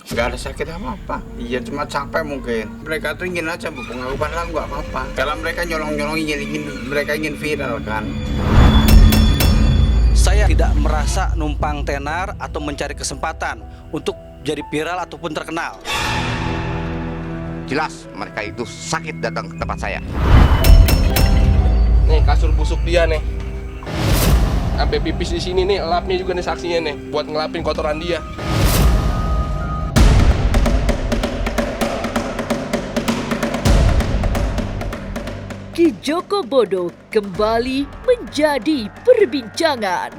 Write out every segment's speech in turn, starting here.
Nggak ada sakit apa-apa. Iya cuma capek mungkin. Mereka tuh ingin aja pengakuan lah, nggak apa-apa. Kalau mereka nyolong-nyolong mereka ingin viral kan. Saya tidak merasa numpang tenar atau mencari kesempatan untuk jadi viral ataupun terkenal. Jelas mereka itu sakit datang ke tempat saya. Nih kasur busuk dia nih. Sampai pipis di sini nih, lapnya juga nih saksinya nih, buat ngelapin kotoran dia. Ki Joko Bodo kembali menjadi perbincangan.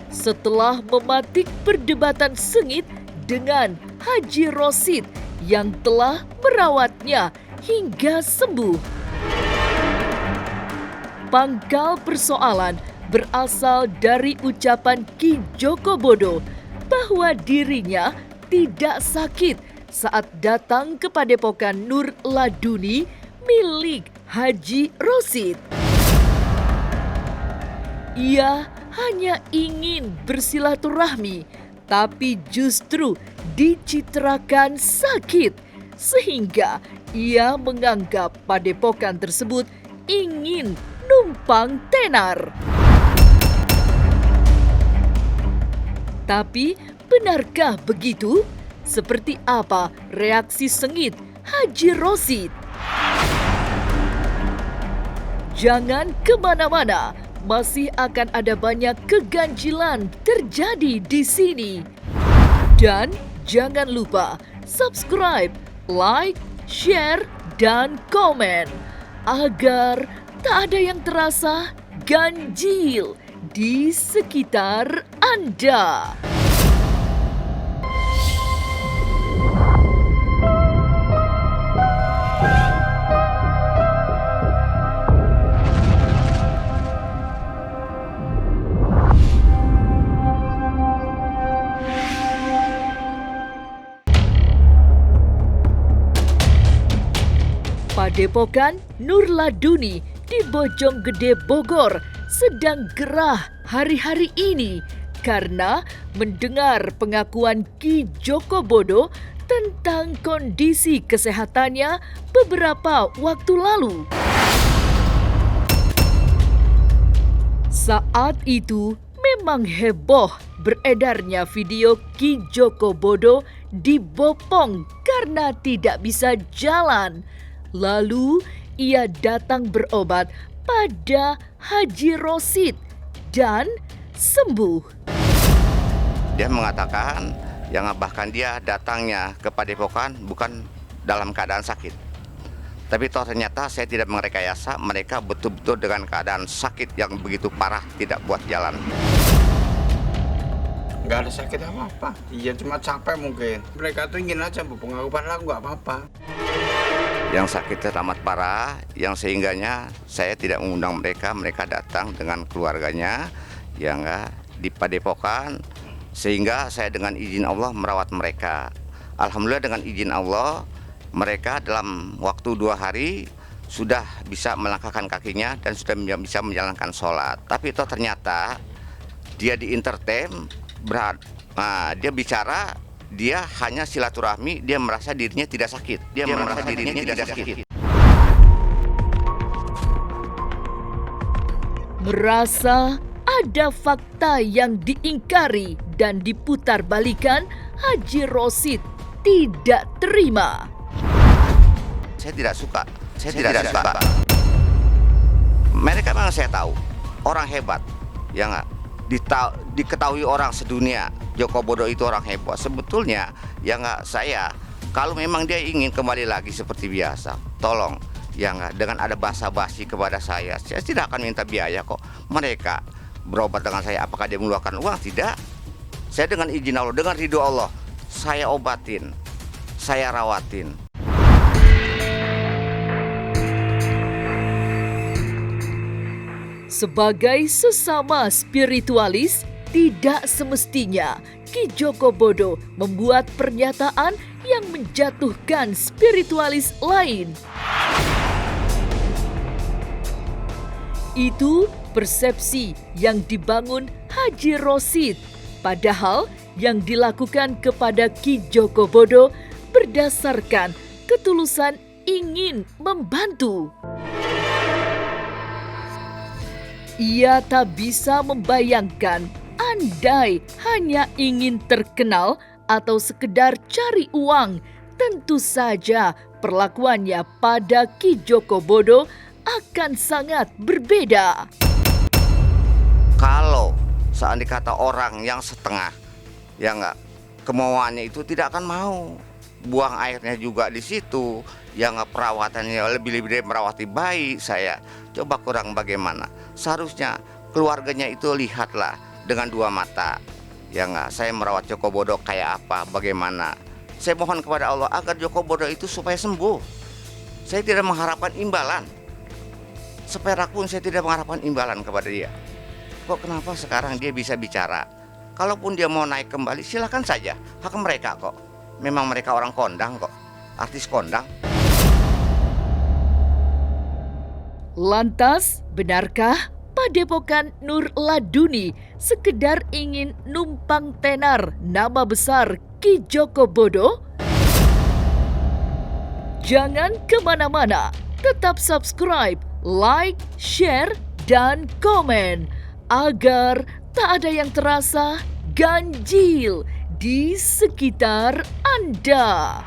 Setelah mematik perdebatan sengit dengan Haji Rosid yang telah merawatnya hingga sembuh. Pangkal persoalan berasal dari ucapan Ki Joko Bodo bahwa dirinya tidak sakit saat datang ke Padepokan Nur Laduni milik Haji Rosid. Ia hanya ingin bersilaturahmi, tapi justru dicitrakan sakit, sehingga ia menganggap padepokan tersebut ingin numpang tenar. Tapi benarkah begitu? Seperti apa reaksi sengit Haji Rosid? Jangan kemana-mana, masih akan ada banyak keganjilan terjadi di sini. Dan jangan lupa subscribe, like, share, dan komen agar tak ada yang terasa ganjil di sekitar Anda. Padepokan Nur Laduni di Bojonggede, Bogor sedang gerah hari-hari ini karena mendengar pengakuan Ki Joko Bodo tentang kondisi kesehatannya beberapa waktu lalu. Saat itu memang heboh beredarnya video Ki Joko Bodo dibopong karena tidak bisa jalan. Lalu ia datang berobat pada Haji Rosid dan sembuh. Dia mengatakan bahkan dia datangnya ke Padepokan bukan dalam keadaan sakit. Tapi toh ternyata saya tidak merekayasa, mereka betul-betul dengan keadaan sakit yang begitu parah, tidak buat jalan. Nggak ada sakit apa-apa. Iya cuma capek mungkin. Mereka tuh ingin aja pengakuan lah, nggak apa-apa. Yang sakitnya amat parah, yang sehingganya saya tidak mengundang mereka, mereka datang dengan keluarganya yang di Padepokan, sehingga saya dengan izin Allah merawat mereka. Alhamdulillah dengan izin Allah, mereka dalam waktu 2 hari sudah bisa melangkahkan kakinya dan sudah bisa menjalankan sholat. Tapi itu ternyata dia di entertain, dia bicara, dia hanya silaturahmi, dia merasa dirinya tidak sakit. Dia merasa dirinya tidak sakit. Merasa ada fakta yang diingkari dan diputarбalikan, Haji Rosid tidak terima. Saya tidak suka. Mereka memang saya tahu orang hebat, ya nggak? Diketahui orang sedunia. Joko Bodo itu orang hebat. Sebetulnya ya nggak, saya kalau memang dia ingin kembali lagi seperti biasa, tolong ya nggak, dengan ada basa-basi kepada saya tidak akan minta biaya kok. Mereka berobat dengan saya, apakah dia mengeluarkan uang? Tidak. Saya dengan izin Allah, dengan ridho Allah, saya obatin, saya rawatin. Sebagai sesama spiritualis, tidak semestinya Ki Joko Bodo membuat pernyataan yang menjatuhkan spiritualis lain. Itu persepsi yang dibangun Haji Rosid, padahal yang dilakukan kepada Ki Jogobodo berdasarkan ketulusan ingin membantu. Ia tak bisa membayangkan andai hanya ingin terkenal atau sekedar cari uang, tentu saja perlakuannya pada Ki Jogobodo akan sangat berbeda. Kalau seandainya kata orang yang setengah, ya enggak, kemauannya itu tidak akan mau. Buang airnya juga di situ, ya enggak, perawatannya lebih dari merawati bayi saya. Coba kurang bagaimana? Seharusnya keluarganya itu lihatlah dengan dua mata. Ya enggak, saya merawat Jogobodo kayak apa, bagaimana. Saya mohon kepada Allah agar Jogobodo itu supaya sembuh. Saya tidak mengharapkan imbalan. Seperak pun saya tidak mengharapkan imbalan kepada dia. Kok kenapa sekarang dia bisa bicara? Kalaupun dia mau naik kembali, silakan saja. Hak mereka kok. Memang mereka orang kondang kok. Artis kondang. Lantas, benarkah Padepokan Nur Laduni sekedar ingin numpang tenar nama besar Ki Jogobodo? Jangan kemana-mana, tetap subscribe, like, share, dan komen agar tak ada yang terasa ganjil di sekitar Anda.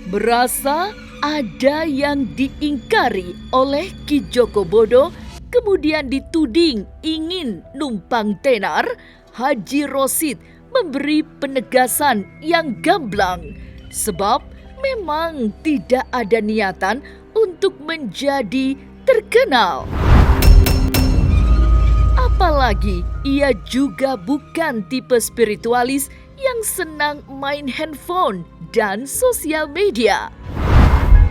Merasa ada yang diingkari oleh Ki Jogobodo, kemudian dituding ingin numpang tenar, Haji Rosid memberi penegasan yang gamblang, sebab memang tidak ada niatan untuk menjadi terkenal. Apalagi ia juga bukan tipe spiritualis yang senang main handphone dan sosial media.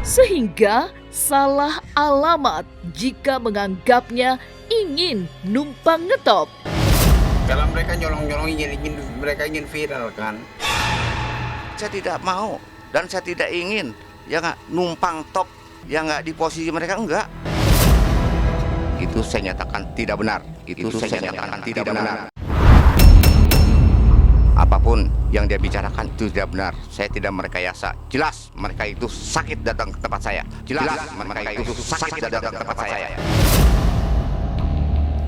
Sehingga salah alamat jika menganggapnya ingin numpang ngetop. Kalau mereka nyolong-nyolong mereka ingin viral kan. Saya tidak mau dan saya tidak ingin ya nggak numpang top, ya nggak di posisi mereka, enggak. Itu saya nyatakan tidak benar. Itu saya nyatakan tidak benar. Apapun yang dia bicarakan itu tidak benar. Saya tidak merekayasa. Jelas mereka itu sakit datang ke tempat saya. Jelas mereka itu sakit datang ke tempat saya.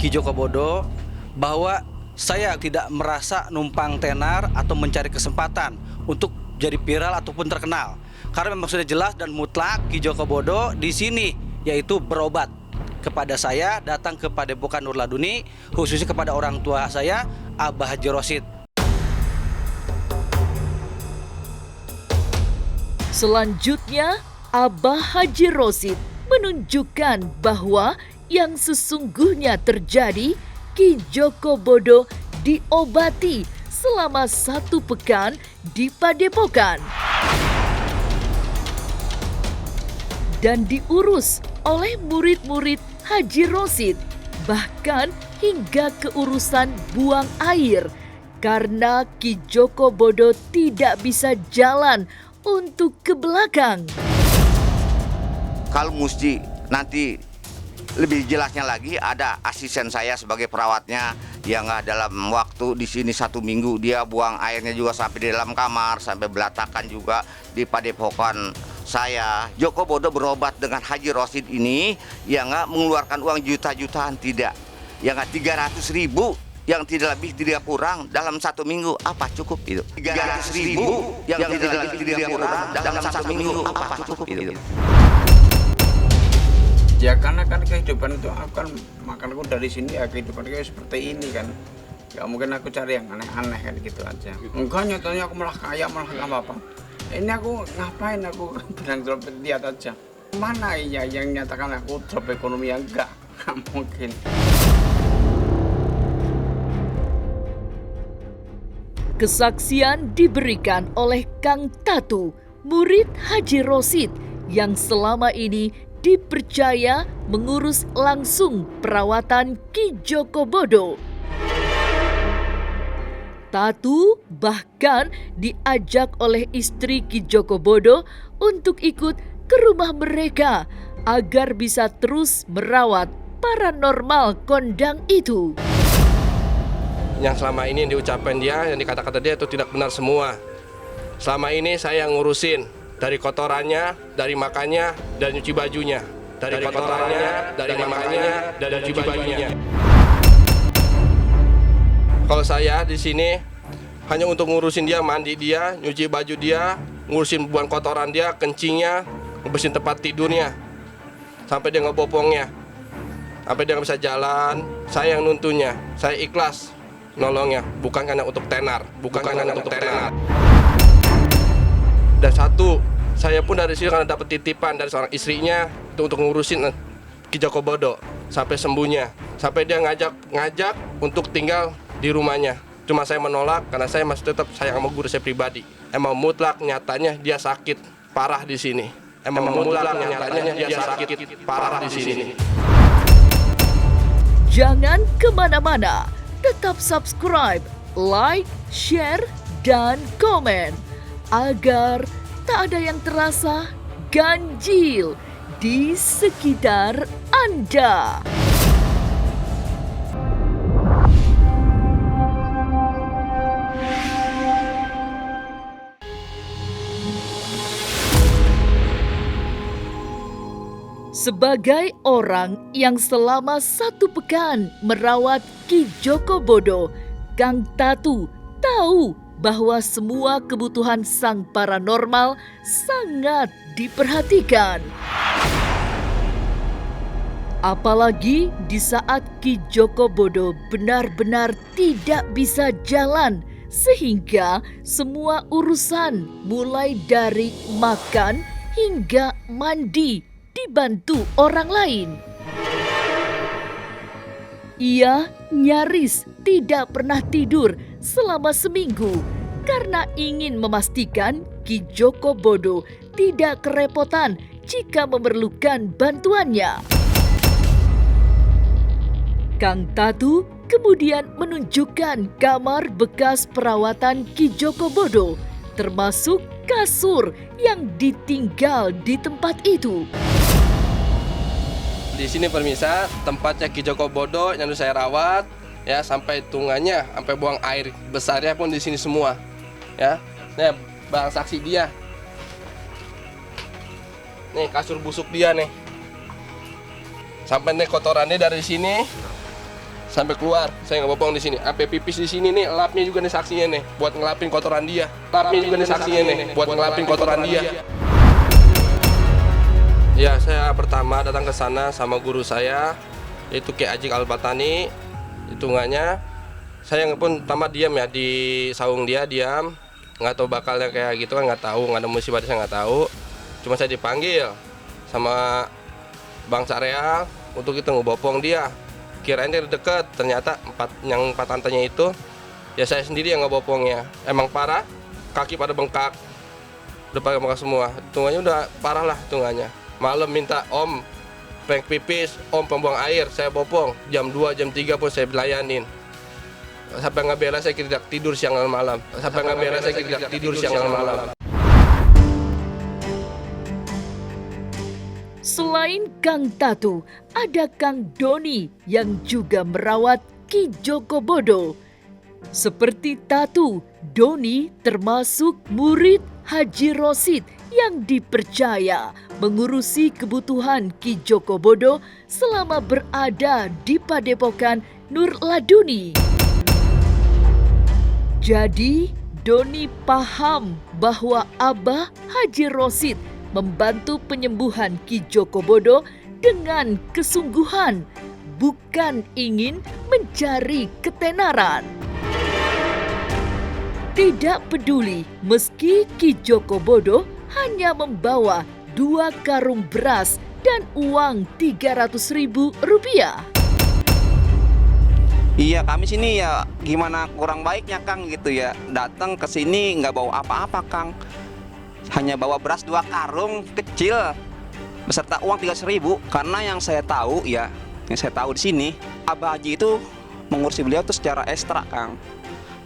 Ki Jogobodo, bahwa saya tidak merasa numpang tenar atau mencari kesempatan untuk jadi viral ataupun terkenal. Karena memang sudah jelas dan mutlak Ki Jogobodo di sini yaitu berobat kepada saya, datang ke Padepokan Nur Laduni, khususnya kepada orang tua saya, Abah Haji Rosid. Selanjutnya, Abah Haji Rosid menunjukkan bahwa yang sesungguhnya terjadi, Ki Jogobodo diobati selama 1 pekan di Padepokan dan diurus oleh murid-murid Haji Rosid, bahkan hingga keurusan buang air karena Ki Jogobodo tidak bisa jalan untuk ke belakang. Kalau mesti nanti lebih jelasnya lagi, ada asisten saya sebagai perawatnya yang dalam waktu di sini 1 minggu dia buang airnya juga sampai di dalam kamar, sampai belatakan juga di Padepokan saya. Jogobodo berobat dengan Haji Rosid ini yang mengeluarkan uang juta-jutaan, tidak, yang 300.000, yang tidak lebih tidak kurang dalam 1 minggu. Apa cukup itu? 300.000 yang tidak lebih tidak kurang dalam 1 minggu. Apa cukup itu? Ya karena kan kehidupan itu aku kan makanku dari sini ya, kehidupan kayak seperti ini kan. Ya mungkin aku cari yang aneh-aneh kan gitu aja. Enggak, nyatanya aku malah kaya, malah nggak apa-apa. Ini aku ngapain, aku bilang drop lihat aja. Mana ya yang nyatakan aku drop ekonomi? Ya enggak mungkin. Kesaksian diberikan oleh Kang Tatu, murid Haji Rosid yang selama ini dipercaya mengurus langsung perawatan Ki Jogobodo. Tatu bahkan diajak oleh istri Ki Joko Bodo untuk ikut ke rumah mereka agar bisa terus merawat paranormal kondang itu. Yang selama ini yang diucapkan dia, yang dikata-kata dia itu tidak benar semua. Selama ini saya yang ngurusin dari kotorannya, dari makannya, dan nyuci bajunya. Dari kotorannya, dari makannya, dan nyuci bajunya. Kalau saya di sini hanya untuk ngurusin dia, mandi dia, nyuci baju dia, ngurusin buang kotoran dia, kencingnya, ngebersihin tempat tidurnya, sampai dia ngebopongnya, sampai dia nggak bisa jalan. Saya yang nuntunnya, saya ikhlas nolongnya, bukan karena untuk tenar, bukan karena untuk tenar. Dan satu, saya pun dari sini karena dapat titipan dari seorang istrinya itu untuk ngurusin Ki Joko Bodo sampai sembuhnya, sampai dia ngajak untuk tinggal di rumahnya. Cuma saya menolak karena saya masih tetap sayang sama guru saya pribadi. Emang mutlak nyatanya dia sakit parah di sini. Emang mutlak nyatanya dia sakit parah di sini. Jangan kemana-mana, tetap subscribe, like, share, dan komen agar tak ada yang terasa ganjil di sekitar Anda. Sebagai orang yang selama 1 pekan merawat Ki Joko Bodo, Kang Tatu tahu bahwa semua kebutuhan sang paranormal sangat diperhatikan. Apalagi di saat Ki Joko Bodo benar-benar tidak bisa jalan, sehingga semua urusan mulai dari makan hingga mandi dibantu orang lain. Ia nyaris tidak pernah tidur selama seminggu karena ingin memastikan Ki Joko Bodo tidak kerepotan jika memerlukan bantuannya. Kang Tatu kemudian menunjukkan kamar bekas perawatan Ki Joko Bodo, termasuk kasur yang ditinggal di tempat itu. Di sini permisa tempatnya Ki Joko Bodo yang saya rawat, ya, sampai tungannya, sampai buang air besarnya pun di sini semua, ya. Nih barang saksi dia, nih kasur busuk dia nih, sampai nih kotorannya dari sini sampai keluar. Saya nggak bohong di sini, sampai pipis di sini nih, lapnya juga nih saksinya nih, buat ngelapin kotoran dia. Lapnya juga nih saksinya nih, buat ngelapin kotoran dia. Ya, saya pertama datang ke sana sama guru saya, itu Ki Ajik Al-Batani. Hitungannya saya pun pertama diam ya, di saung dia diam, nggak tahu bakalnya kayak gitu kan, nggak tahu, nggak ada musibah, saya nggak tahu. Cuma saya dipanggil sama Bang Sareal untuk itu ngebopong dia. Kirain dia deket, ternyata yang empat tantenya itu ya saya sendiri yang ngebopongnya. Emang parah, kaki pada bengkak, udah pakai bengkak semua. Hitungannya udah parah lah hitungannya. Malam minta om pengen pipis, om pembuang air, saya bopong. Jam 2, jam 3 pun saya belayanin. Sampai nggak beres saya tidak tidur siang dan malam. Sampai nggak beres saya tidak tidur siang dan malam. Selain Kang Tatu, ada Kang Doni yang juga merawat Ki Joko Bodo. Seperti Tatu, Doni termasuk murid Haji Rosid yang dipercaya mengurusi kebutuhan Ki Joko Bodo selama berada di Padepokan Nur Laduni. Jadi, Doni paham bahwa Abah Haji Rosid membantu penyembuhan Ki Joko Bodo dengan kesungguhan, bukan ingin mencari ketenaran. Tidak peduli meski Ki Joko Bodo hanya membawa 2 karung beras dan uang Rp300.000. Iya, kami sini ya gimana kurang baiknya Kang gitu ya. Datang ke sini nggak bawa apa-apa Kang. Hanya bawa beras 2 karung kecil beserta uang 300.000. Karena yang saya tahu di sini Abah Haji itu mengurusi beliau itu secara ekstra Kang.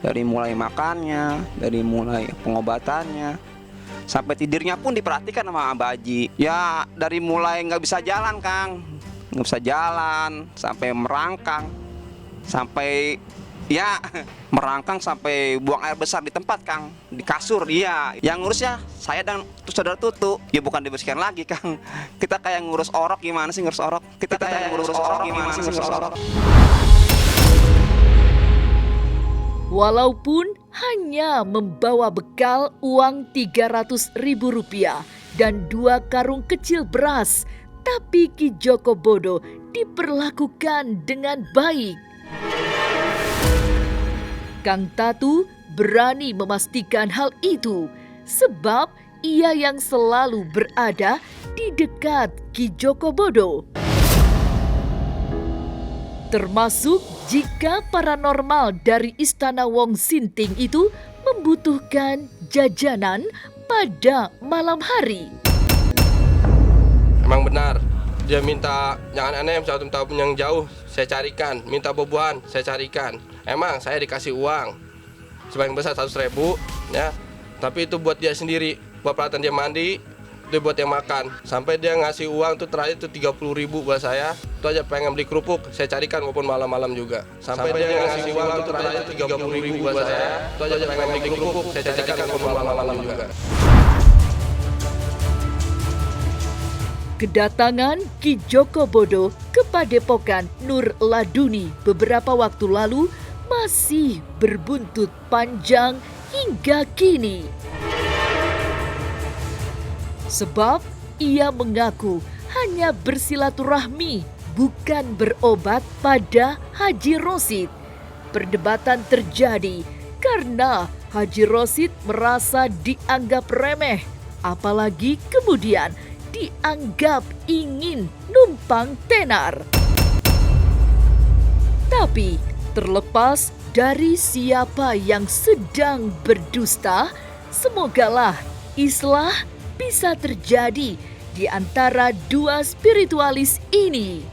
Dari mulai makannya, dari mulai pengobatannya, sampai tidurnya pun diperhatikan sama Mbak Haji. Ya dari mulai nggak bisa jalan Kang, nggak bisa jalan, sampai merangkang, sampai ya merangkang sampai buang air besar di tempat Kang, di kasur. Iya, yang ngurus ya saya dan saudara Tutu. Ya bukan dibersihkan lagi Kang. Kita kayak ngurus orok, gimana sih ngurus orok? Kita kayak ngurus orok, gimana sih ngurus orok? Walaupun hanya membawa bekal uang Rp300.000 dan 2 karung kecil beras, tapi Ki Joko Bodo diperlakukan dengan baik. Kang Tatu berani memastikan hal itu sebab ia yang selalu berada di dekat Ki Joko Bodo. Termasuk jika paranormal dari Istana Wong Sinting itu membutuhkan jajanan pada malam hari. Emang benar, dia minta yang aneh-aneh, minta yang jauh, saya carikan. Minta buah-buahan, saya carikan. Emang saya dikasih uang sebagian besar 100.000 ya, tapi itu buat dia sendiri, buat peralatan dia mandi, itu buat yang makan. Sampai dia ngasih uang tuh terakhir tuh 30.000 buat saya. Itu aja pengen beli kerupuk, saya carikan maupun malam-malam juga. Sampai dia ngasih uang tuh terakhir tuh 30.000 buat saya. Itu aja pengen beli kerupuk, saya carikan maupun malam-malam juga. Kedatangan Ki Joko Bodo ke Padepokan Nur Laduni beberapa waktu lalu masih berbuntut panjang hingga kini. Sebab ia mengaku hanya bersilaturahmi, bukan berobat pada Haji Rosid. Perdebatan terjadi karena Haji Rosid merasa dianggap remeh, apalagi kemudian dianggap ingin numpang tenar. Tapi terlepas dari siapa yang sedang berdusta, semogalah islah bisa terjadi di antara dua spiritualis ini.